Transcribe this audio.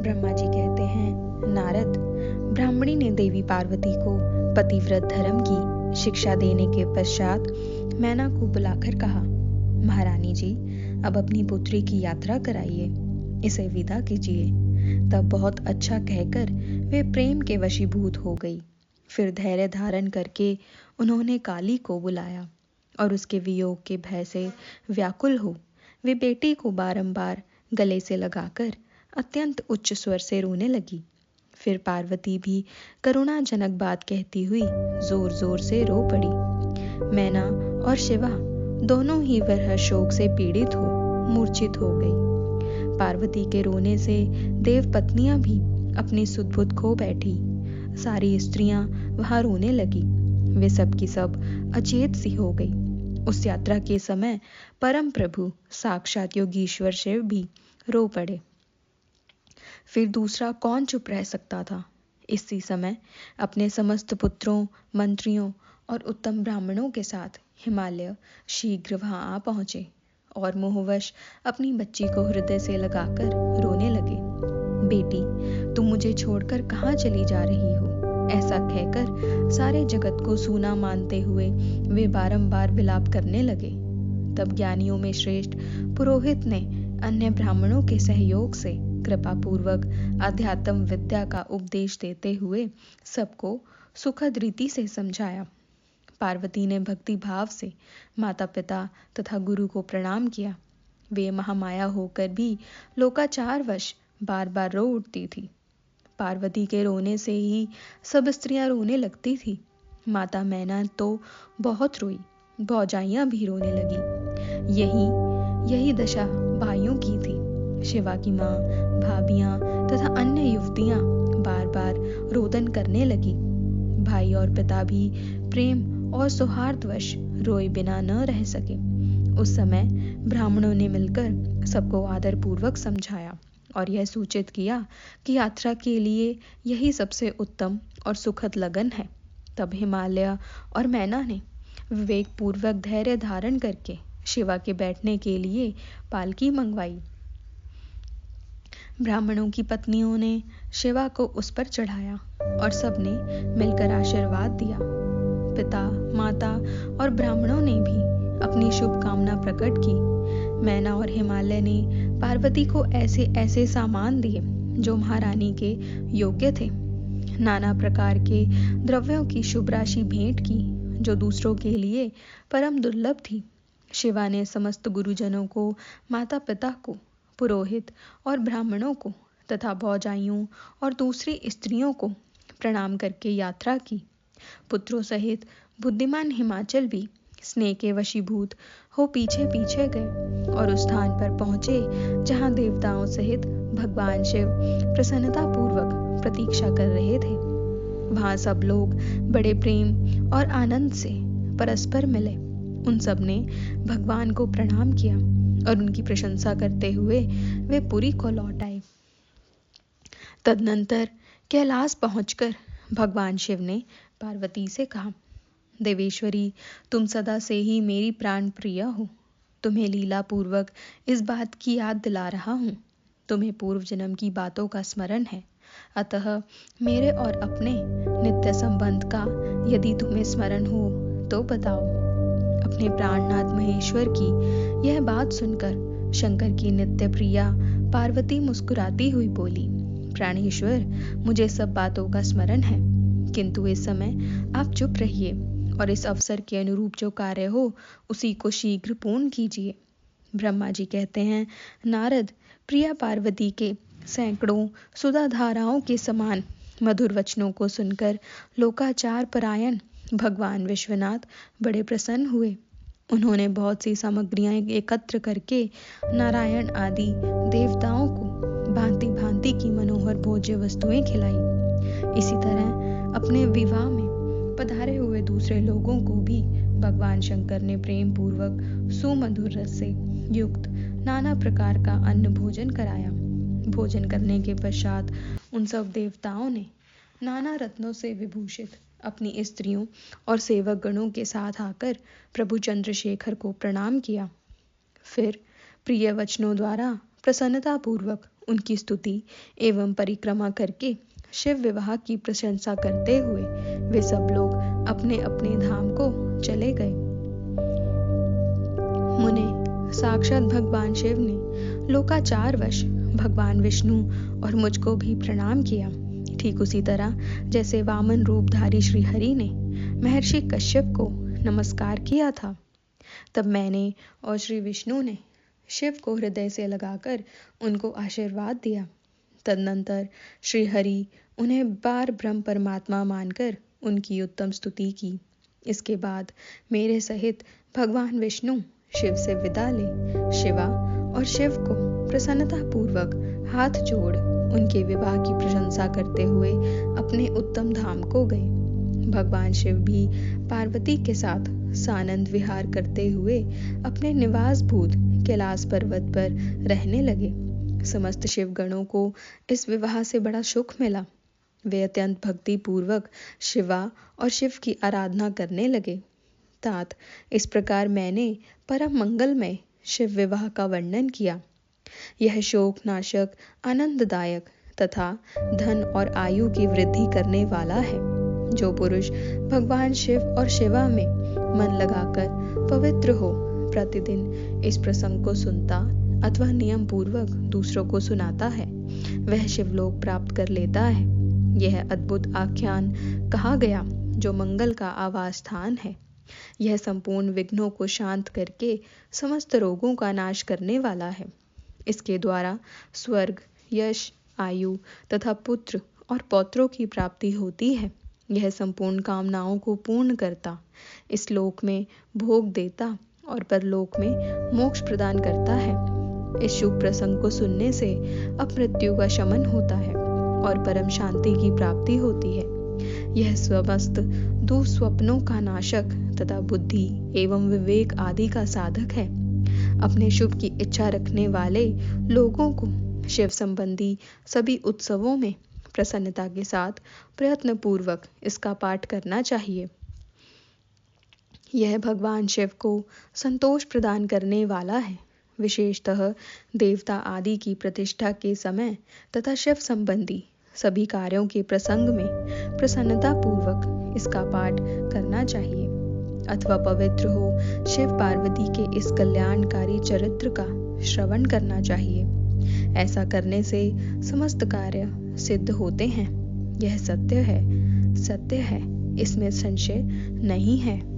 ब्रह्मा जी कहते हैं, नारद, ब्राह्मणी ने देवी पार्वती को पतिव्रत धर्म की शिक्षा देने के पश्चात मैना को बुलाकर कहा, महारानी जी, अब अपनी पुत्री की यात्रा कराइए, इसे विदा कीजिए। तब बहुत अच्छा कहकर वे प्रेम के वशीभूत हो गई। फिर धैर्य धारण करके उन्होंने काली को बुलाया और उसके वियोग के भय से व्याकुल हो वे बेटी को बारंबार गले से लगाकर अत्यंत उच्च स्वर से रोने लगी। फिर पार्वती भी करुणाजनक बात कहती हुई जोर जोर से रो पड़ी। मैना और शिवा दोनों ही वह शोक से पीड़ित हो मूर्छित हो गई। पार्वती के रोने से देव पत्नियां भी अपनी सुध-बुध खो बैठी। सारी स्त्रियां वहां रोने लगी। वे सब की सब अचेत सी हो गई। उस यात्रा के समय परम प्रभु साक्षात योगीश्वर शिव भी रो पड़े। फिर दूसरा कौन चुप रह सकता था। इसी समय अपने समस्त पुत्रों, मंत्रियों और उत्तम ब्राह्मणों के साथ हिमालय शीघ्र वहां आ पहुंचे और मोहवश अपनी बच्ची को हृदय से लगाकर रोने लगे। बेटी, तुम मुझे छोड़कर कहाँ चली जा रही हो? ऐसा कहकर सारे जगत को सूना मानते हुए वे बारंबार विलाप करने लगे। तब ज्ञानियों में श्रेष्ठ पुरोहित ने अन्य ब्राह्मणों के सहयोग से कृपा पूर्वक अध्यात्म विद्या का उपदेश देते हुए सबको सुखद रीति से समझाया। पार्वती ने भक्ति भाव से माता पिता तथा गुरु को प्रणाम किया। वे महामाया होकर भी लोकाचारवश बार बार रो उठती थी। पार्वती के रोने से ही सब स्त्रियां रोने लगती थी। माता मैना तो बहुत रोई, भौजाइयां भी रोने लगी। यही दशा भाइयों की थी। शिवा की माँ, भाभियां तथा अन्य युवतियां बार बार रोदन करने लगी। भाई और पिता भी प्रेम और सौहार्दवश रोए बिना न रह सके। उस समय ब्राह्मणों ने मिलकर सबको आदर पूर्वक समझाया और यह सूचित किया कि यात्रा के लिए यही सबसे उत्तम और सुखद लगन है। तब हिमालय और मैना ने विवेक पूर्वक धैर्य धारण करके शिवा के बैठने के लिए पालकी मंगवाई। ब्राह्मणों की पत्नियों ने शिवा को उस पर चढ़ाया और सबने मिलकर आशीर्वाद दिया। पिता, माता और ब्राह्मणों ने भी अपनी शुभकामना प्रकट की। मैना और हिमालय ने पार्वती को ऐसे ऐसे सामान दिए जो महारानी के योग्य थे। नाना प्रकार के द्रव्यों की शुभ राशि भेंट की जो दूसरों के लिए परम दुर्लभ थी। शिवा ने समस्त गुरुजनों को, माता पिता को, पुरोहित और ब्राह्मणों को तथा भौजाइयों और दूसरी स्त्रियों को प्रणाम करके यात्रा की। पुत्रों सहित बुद्धिमान हिमाचल भी स्नेह के वशीभूत हो पीछे पीछे गए और उस स्थान पर पहुंचे जहां देवताओं सहित भगवान शिव प्रसन्नता पूर्वक प्रतीक्षा कर रहे थे। वहां सब लोग बड़े प्रेम और आनंद से परस्पर मिले। उन सब ने भगवान को प्रणाम किया और उनकी प्रशंसा करते हुए वे पुरी को लौट आए। तदनंतर कैलाश पहुंचकर भगवान शिव ने पार्वती से कहा, देवेश्वरी, तुम सदा से ही मेरी प्राण प्रिय हो। तुम्हें लीला पूर्वक इस बात की याद दिला रहा हूँ। तुम्हें पूर्व जन्म की बातों का स्मरण है, अतः मेरे और अपने नित्य संबंध का यदि तुम्हें स्मरण हो तो बताओ। अपने प्राणनाथ महेश्वर की यह बात सुनकर शंकर की नित्य प्रिया पार्वती मुस्कुराती हुई बोली, प्राणेश्वर, मुझे सब बातों का स्मरण है, किंतु इस समय आप चुप रहिए और इस अवसर के अनुरूप जो कार्य हो उसी को शीघ्र पूर्ण कीजिए। ब्रह्मा जी कहते हैं, नारद, प्रिया पार्वती के सैकड़ों सुधा धाराओं के समान मधुर वचनों को सुनकर लोकाचार परायण भगवान विश्वनाथ बड़े प्रसन्न हुए। उन्होंने बहुत सी सामग्रियां एकत्र करके नारायण आदि देवताओं को भांति भांति की मनोहर भोज्य वस्तुएं खिलाई। इसी तरह अपने विवाह में पधारे हुए दूसरे लोगों को भी भगवान शंकर ने प्रेम पूर्वक सुमधुर रस से युक्त नाना प्रकार का अन्न भोजन कराया। भोजन करने के पश्चात उन सब देवताओं ने नाना रत्नों से विभूषित अपनी स्त्रियों और सेवक गणों के साथ आकर प्रभु चंद्रशेखर को प्रणाम किया। फिर प्रिय वचनों द्वारा प्रसन्नता पूर्वक उनकी स्तुति एवं परिक्रमा करके शिव विवाह की प्रशंसा करते हुए वे सब लोग अपने अपने धाम को चले गए। मुने, साक्षात भगवान शिव ने लोकाचारवश भगवान विष्णु और मुझको भी प्रणाम किया। ठीक उसी तरह जैसे वामन रूपधारी श्री हरि ने महर्षि कश्यप को नमस्कार किया था, तब मैंने और श्री विष्णु ने शिव को हृदय से लगाकर उनको आशीर्वाद दिया। तदनंतर श्री हरि उन्हें बार ब्रह्म परमात्मा मानकर उनकी उत्तम स्तुति की। इसके बाद मेरे सहित भगवान विष्णु शिव से विदा ले शिवा और शिव को प्रसन्नता पूर्वक हाथ जोड़ उनके विवाह की प्रशंसा करते हुए अपने उत्तम धाम को गए। भगवान शिव भी पार्वती के साथ सानंद विहार करते हुए अपने निवास भूत कैलाश पर्वत पर रहने लगे। समस्त शिवगणों को इस विवाह से बड़ा सुख मिला। वे अत्यंत भक्ति पूर्वक शिवा और शिव की आराधना करने लगे। तात इस प्रकार मैंने परम मंगलमय शिव विवाह का वर्णन किया। यह शोक नाशक, आनंददायक तथा धन और आयु की वृद्धि करने वाला है। जो पुरुष भगवान शिव और शिवा में मन लगाकर पवित्र हो प्रतिदिन इस प्रसंग को सुनता अथवा नियम पूर्वक दूसरों को सुनाता है, वह शिवलोक प्राप्त कर लेता है। यह अद्भुत आख्यान कहा गया जो मंगल का आवास स्थान है। यह संपूर्ण विघ्नों को शांत करके समस्त रोगों का नाश करने वाला है। इसके द्वारा स्वर्ग, यश, आयु तथा पुत्र और पौत्रों की प्राप्ति होती है। यह संपूर्ण कामनाओं को पूर्ण करता, इस लोक में भोग देता और परलोक में मोक्ष प्रदान करता है। इस शुभ प्रसंग को सुनने से अपमृत्यु का शमन होता है और परम शांति की प्राप्ति होती है। यह समस्त दुस्वप्नों का नाशक तथा बुद्धि एवं विवेक आदि का साधक है। अपने शुभ की इच्छा रखने वाले लोगों को शिव संबंधी सभी उत्सवों में प्रसन्नता के साथ प्रयत्न पूर्वक इसका पाठ करना चाहिए। यह भगवान शिव को संतोष प्रदान करने वाला है। विशेषतः देवता आदि की प्रतिष्ठा के समय तथा शिव संबंधी सभी कार्यों के प्रसंग में प्रसन्नता पूर्वक इसका पाठ करना चाहिए अथवा पवित्र हो शिव पार्वती के इस कल्याणकारी चरित्र का श्रवण करना चाहिए। ऐसा करने से समस्त कार्य सिद्ध होते हैं। यह सत्य है, इसमें संशय नहीं है।